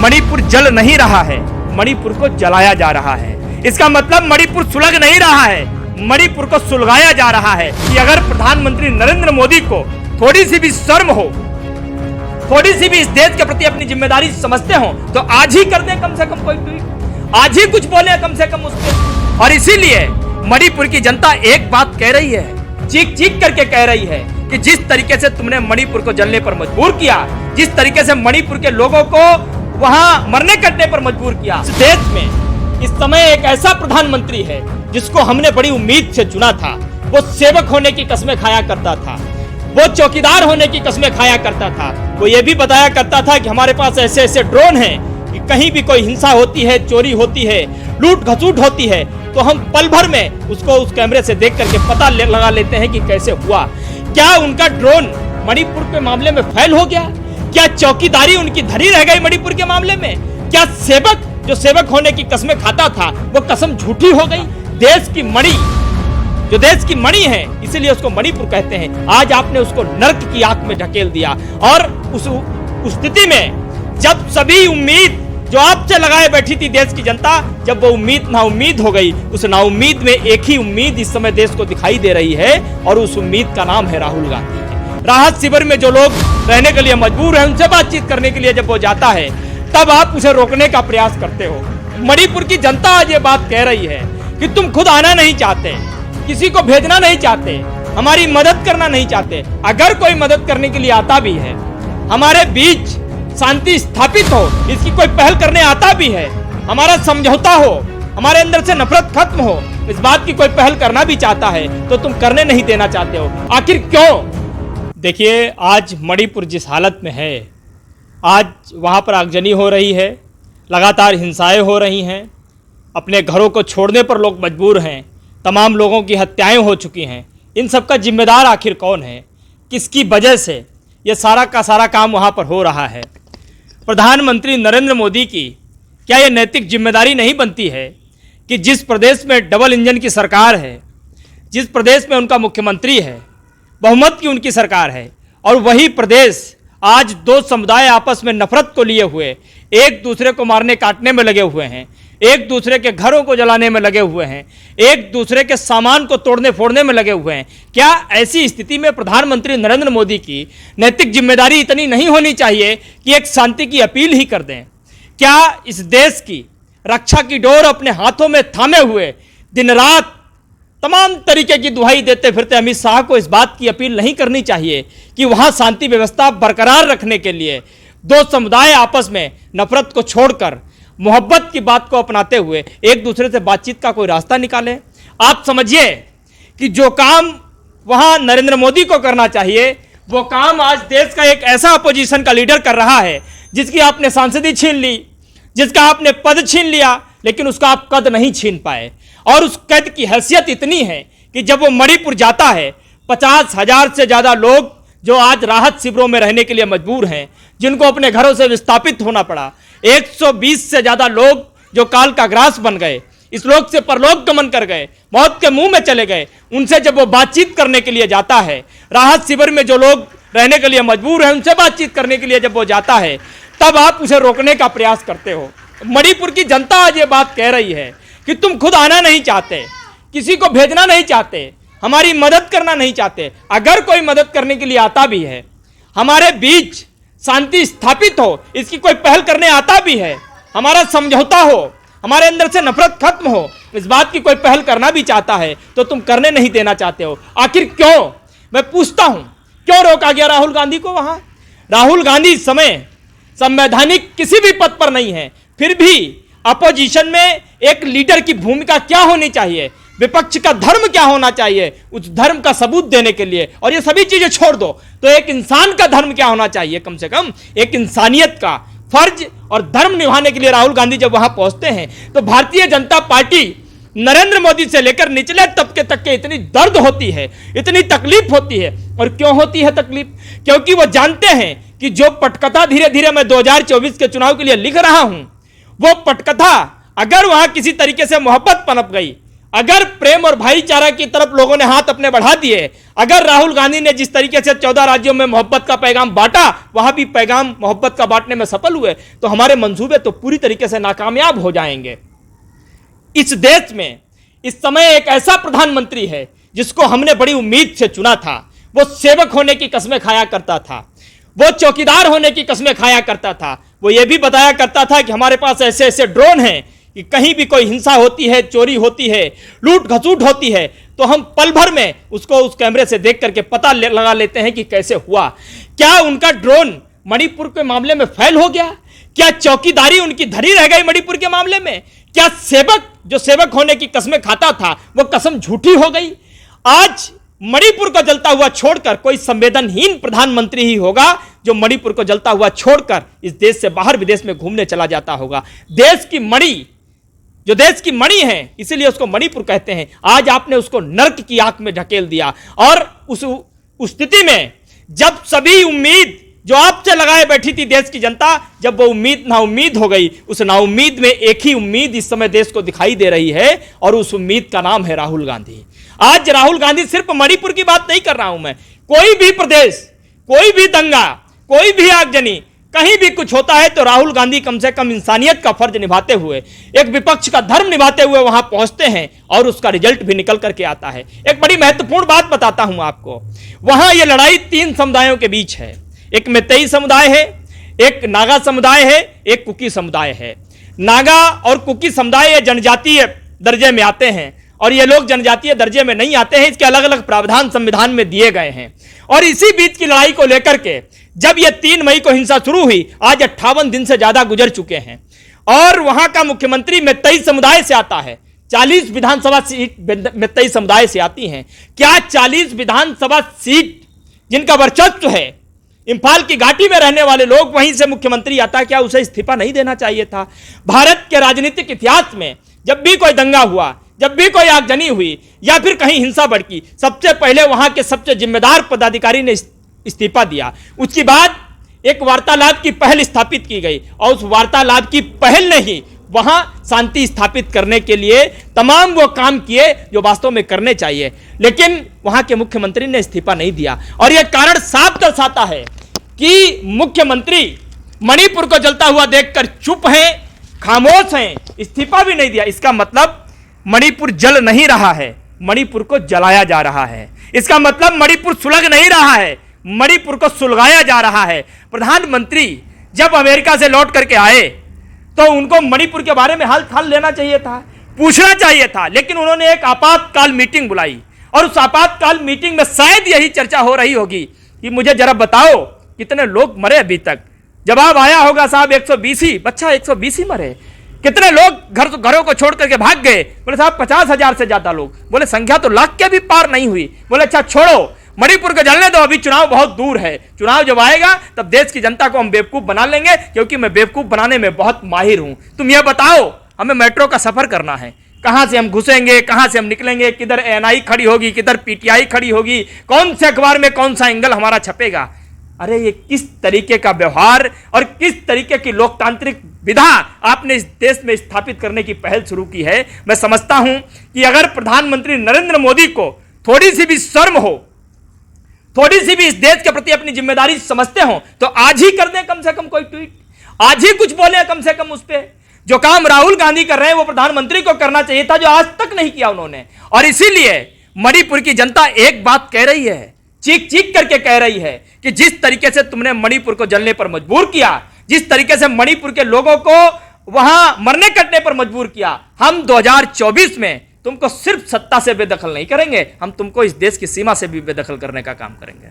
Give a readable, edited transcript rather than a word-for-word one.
मणिपुर जल नहीं रहा है, मणिपुर को जलाया जा रहा है। इसका मतलब मणिपुर सुलग नहीं रहा है, मणिपुर को सुलगाया जा रहा है। कि अगर प्रधानमंत्री नरेंद्र मोदी को थोड़ी सी भी शर्म हो, थोड़ी सी भी इस देश के प्रति अपनी जिम्मेदारी समझते हो, तो आज ही कर दें कम से कम कोई ट्वीट, आज ही कुछ बोले कम से कम उसके। और इसीलिए मणिपुर की जनता एक बात कह रही है, चीख चीख करके कह रही है कि जिस तरीके से तुमने मणिपुर को जलने पर मजबूर किया, जिस तरीके से मणिपुर के लोगों को वहां मरने कटने पर मजबूर किया। इस देश में इस समय एक ऐसा प्रधानमंत्री है जिसको हमने बड़ी उम्मीद से चुना था। वो सेवक होने की कस्में खाया करता था, वो चौकीदार होने की कस्में खाया करता था, वो ये भी बताया करता था कि हमारे पास ऐसे ऐसे ड्रोन हैं कि कहीं भी कोई हिंसा होती है, चोरी होती है, लूट घसूट होती है, तो हम पल भर में उसको उस कैमरे से देख करके पता लगा लेते हैं कि कैसे हुआ। क्या उनका ड्रोन मणिपुर के मामले में फेल हो गया? क्या चौकीदारी उनकी धरी रह गई मणिपुर के मामले में? क्या सेवक जो सेवक होने की कस्में खाता था वो कसम झूठी हो गई? देश की मणि, जो देश की मणि है, इसीलिए उसको मणिपुर कहते हैं, आज आपने उसको नर्क की आंख में ढकेल दिया। और उस स्थिति में जब सभी उम्मीद जो आपसे लगाए बैठी थी देश की जनता, जब वो उम्मीद नाउम्मीद हो गई, उस नाउम्मीद में एक ही उम्मीद इस समय देश को दिखाई दे रही है, और उस उम्मीद का नाम है राहुल गांधी। राहत शिविर में जो लोग रहने के लिए मजबूर हैं, उनसे बातचीत करने के लिए जब वो जाता है, तब आप उसे रोकने का प्रयास करते हो। मणिपुर की जनता आज ये बात कह रही है कि तुम खुद आना नहीं चाहते, किसी को भेजना नहीं चाहते, हमारी मदद करना नहीं चाहते। अगर कोई मदद करने के लिए आता भी है, हमारे बीच शांति स्थापित हो, इसकी कोई पहल करने आता भी है, हमारा समझौता हो, हमारे अंदर से नफरत खत्म हो, इस बात की कोई पहल करना भी चाहता है, तो तुम करने नहीं देना चाहते हो। आखिर क्यों? देखिए, आज मणिपुर जिस हालत में है, आज वहाँ पर आगजनी हो रही है, लगातार हिंसाएं हो रही हैं, अपने घरों को छोड़ने पर लोग मजबूर हैं, तमाम लोगों की हत्याएं हो चुकी हैं। इन सब का जिम्मेदार आखिर कौन है? किसकी वजह से ये सारा का सारा काम वहाँ पर हो रहा है? प्रधानमंत्री नरेंद्र मोदी की क्या ये नैतिक जिम्मेदारी नहीं बनती है कि जिस प्रदेश में डबल इंजन की सरकार है, जिस प्रदेश में उनका मुख्यमंत्री है, बहुमत की उनकी सरकार है, और वही प्रदेश आज दो समुदाय आपस में नफरत को लिए हुए एक दूसरे को मारने काटने में लगे हुए हैं, एक दूसरे के घरों को जलाने में लगे हुए हैं, एक दूसरे के सामान को तोड़ने फोड़ने में लगे हुए हैं। क्या ऐसी स्थिति में प्रधानमंत्री नरेंद्र मोदी की नैतिक जिम्मेदारी इतनी नहीं होनी चाहिए कि एक शांति की अपील ही कर दें? क्या इस देश की रक्षा की डोर अपने हाथों में थामे हुए दिन रात तमाम तरीके की दुहाई देते फिरते अमित शाह को इस बात की अपील नहीं करनी चाहिए कि वहां शांति व्यवस्था बरकरार रखने के लिए दो समुदाय आपस में नफरत को छोड़कर मोहब्बत की बात को अपनाते हुए एक दूसरे से बातचीत का कोई रास्ता निकालें? आप समझिए कि जो काम वहां नरेंद्र मोदी को करना चाहिए, वो काम आज देश का एक ऐसा अपोजिशन का लीडर कर रहा है जिसकी आपने सांसदी छीन ली, जिसका आपने पद छीन लिया, लेकिन उसका आप कद नहीं छीन पाए। और उस कद की हैसियत इतनी है कि जब वो मणिपुर जाता है, 50,000 से ज़्यादा लोग जो आज राहत शिविरों में रहने के लिए मजबूर हैं, जिनको अपने घरों से विस्थापित होना पड़ा, 120 से ज़्यादा लोग जो काल का ग्रास बन गए, इस लोक से परलोक गमन कर गए, मौत के मुंह में चले गए, उनसे जब वो बातचीत करने के लिए जाता है, राहत शिविर में जो लोग रहने के लिए मजबूर हैं, उनसे बातचीत करने के लिए जब वो जाता है, तब आप उसे रोकने का प्रयास करते हो। मणिपुर की जनता आज ये बात कह रही है कि तुम खुद आना नहीं चाहते, किसी को भेजना नहीं चाहते, हमारी मदद करना नहीं चाहते। अगर कोई मदद करने के लिए आता भी है, हमारे बीच शांति स्थापित हो, इसकी कोई पहल करने आता भी है, हमारा समझौता हो, हमारे अंदर से नफरत खत्म हो, इस बात की कोई पहल करना भी चाहता है, तो तुम करने नहीं देना चाहते हो। आखिर क्यों? मैं पूछता हूं, क्यों रोका गया राहुल गांधी को वहां? राहुल गांधी इस समय संवैधानिक किसी भी पद पर नहीं है, फिर भी अपोजिशन में एक लीडर की भूमिका क्या होनी चाहिए, विपक्ष का धर्म क्या होना चाहिए, उस धर्म का सबूत देने के लिए, और ये सभी चीजें छोड़ दो तो एक इंसान का धर्म क्या होना चाहिए, कम से कम एक इंसानियत का फर्ज और धर्म निभाने के लिए राहुल गांधी जब वहां पहुंचते हैं, तो भारतीय जनता पार्टी नरेंद्र मोदी से लेकर निचले तबके तक के इतनी दर्द होती है, इतनी तकलीफ होती है। और क्यों होती है तकलीफ? क्योंकि वो जानते हैं कि जो पटकथा धीरे धीरे मैं 2024 के चुनाव के लिए लिख रहा हूं, वो पटकथा अगर वहां किसी तरीके से मोहब्बत पनप गई, अगर प्रेम और भाईचारा की तरफ लोगों ने हाथ अपने बढ़ा दिए, अगर राहुल गांधी ने जिस तरीके से 14 राज्यों में मोहब्बत का पैगाम बांटा, वहां भी पैगाम मोहब्बत का बांटने में सफल हुए, तो हमारे मंसूबे तो पूरी तरीके से नाकामयाब हो जाएंगे। इस देश में इस समय एक ऐसा प्रधानमंत्री है जिसको हमने बड़ी उम्मीद से चुना था। वो सेवक होने की कस्में खाया करता था, वो चौकीदार होने की कस्में खाया करता था, वो ये भी बताया करता था कि हमारे पास ऐसे ऐसे ड्रोन हैं कि कहीं भी कोई हिंसा होती है, चोरी होती है, लूट घसूट होती है, तो हम पल भर में उसको उस कैमरे से देख करके पता लगा लेते हैं कि कैसे हुआ। क्या उनका ड्रोन मणिपुर के मामले में फेल हो गया? क्या चौकीदारी उनकी धरी रह गई मणिपुर के मामले में? क्या सेवक जो सेवक होने की कस्में खाता था वो कसम झूठी हो गई? आज मणिपुर को जलता हुआ छोड़कर कोई संवेदनहीन प्रधानमंत्री ही होगा जो मणिपुर को जलता हुआ छोड़कर इस देश से बाहर विदेश में घूमने चला जाता होगा। देश की मणि, जो देश की मणि है, इसीलिए उसको मणिपुर कहते हैं, आज आपने उसको नर्क की आंख में ढकेल दिया। और उस स्थिति में जब सभी उम्मीद जो आपसे लगाए बैठी थी देश की जनता, जब वो उम्मीद नाउम्मीद हो गई, उस नाउम्मीद में एक ही उम्मीद इस समय देश को दिखाई दे रही है और उस उम्मीद का नाम है राहुल गांधी। आज राहुल गांधी, सिर्फ मणिपुर की बात नहीं कर रहा हूं मैं, कोई भी प्रदेश, कोई भी दंगा, कोई भी आगजनी, कहीं भी कुछ होता है तो राहुल गांधी कम से कम इंसानियत का फर्ज निभाते हुए, एक विपक्ष का धर्म निभाते हुए वहां पहुंचते हैं और उसका रिजल्ट भी निकल करके आता है। एक बड़ी महत्वपूर्ण बात बताता हूं आपको, वहां यह लड़ाई 3 समुदायों के बीच है। एक मैतेई समुदाय है, एक नागा समुदाय है, एक कुकी समुदाय है। नागा और कुकी समुदाय ये जनजातीय दर्जे में आते हैं और ये लोग जनजातीय दर्जे में नहीं आते हैं, इसके अलग अलग प्रावधान संविधान में दिए गए हैं। और इसी बीच की लड़ाई को लेकर के जब ये 3 मई को हिंसा शुरू हुई, आज 58 दिन से ज्यादा गुजर चुके हैं और वहां का मुख्यमंत्री मैतेई समुदाय से आता है। 40 विधानसभा सीट मैतेई समुदाय से आती हैं। क्या 40 विधानसभा सीट जिनका वर्चस्व है, इंफाल की घाटी में रहने वाले लोग, वहीं से मुख्यमंत्री आता, क्या उसे इस्तीफा नहीं देना चाहिए था? भारत के राजनीतिक इतिहास में जब भी कोई दंगा हुआ, जब भी कोई आगजनी हुई या फिर कहीं हिंसा भड़की, सबसे पहले वहां के सबसे जिम्मेदार पदाधिकारी ने इस्तीफा दिया। उसके बाद एक वार्तालाप की पहल स्थापित की गई और उस वार्तालाप की पहल ने ही वहां शांति स्थापित करने के लिए तमाम वो काम किए जो वास्तव में करने चाहिए, लेकिन वहां के मुख्यमंत्री ने इस्तीफा नहीं दिया। और यह कारण साफ दर्शाता है कि मुख्यमंत्री मणिपुर को जलता हुआ देखकर चुप हैं, खामोश हैं, इस्तीफा भी नहीं दिया। इसका मतलब मणिपुर जल नहीं रहा है, मणिपुर को जलाया जा रहा है। इसका मतलब मणिपुर सुलग नहीं रहा है, मणिपुर को सुलगाया जा रहा है। प्रधानमंत्री जब अमेरिका से लौट करके आए तो उनको मणिपुर के बारे में हाल खाल लेना चाहिए था, पूछना चाहिए था, लेकिन उन्होंने एक आपातकाल मीटिंग बुलाई और उस आपातकाल मीटिंग में शायद यही चर्चा हो रही होगी कि मुझे जरा बताओ कितने लोग मरे अभी तक। जवाब आया होगा साहब 120 ही, बच्चा 120 ही मरे। कितने लोग घरों को छोड़ करके भाग गए? बोले साहब 50,000 से ज्यादा लोग। बोले संख्या तो लाख के भी पार नहीं हुई। बोले अच्छा छोड़ो, मणिपुर को जलने दो, अभी चुनाव बहुत दूर है, चुनाव जब आएगा तब देश की जनता को हम बेवकूफ बना लेंगे, क्योंकि मैं बेवकूफ बनाने में बहुत माहिर हूं। तुम यह बताओ, हमें मेट्रो का सफर करना है, कहां से हम घुसेंगे, कहां से हम निकलेंगे, किधर एएनआई खड़ी होगी, किधर पीटीआई खड़ी होगी, कौन से अखबार में कौन सा एंगल हमारा छपेगा। अरे ये किस तरीके का व्यवहार और किस तरीके की लोकतांत्रिक विधा आपने इस देश में स्थापित करने की पहल शुरू की है। मैं समझता हूं कि अगर प्रधानमंत्री नरेंद्र मोदी को थोड़ी सी भी शर्म हो, थोड़ी सी भी इस देश के प्रति अपनी जिम्मेदारी समझते हो, तो आज ही कर दें कम से कम कोई ट्वीट, आज ही कुछ बोले कम से कम उस पर। जो काम राहुल गांधी कर रहे हैं वो प्रधानमंत्री को करना चाहिए था, जो आज तक नहीं किया उन्होंने। और इसीलिए मणिपुर की जनता एक बात कह रही है, चीख चीख करके कह रही है कि जिस तरीके से तुमने मणिपुर को जलने पर मजबूर किया, जिस तरीके से मणिपुर के लोगों को वहां मरने कटने पर मजबूर किया, हम 2024 में तुमको सिर्फ सत्ता से बेदखल नहीं करेंगे, हम तुमको इस देश की सीमा से भी बेदखल करने का काम करेंगे।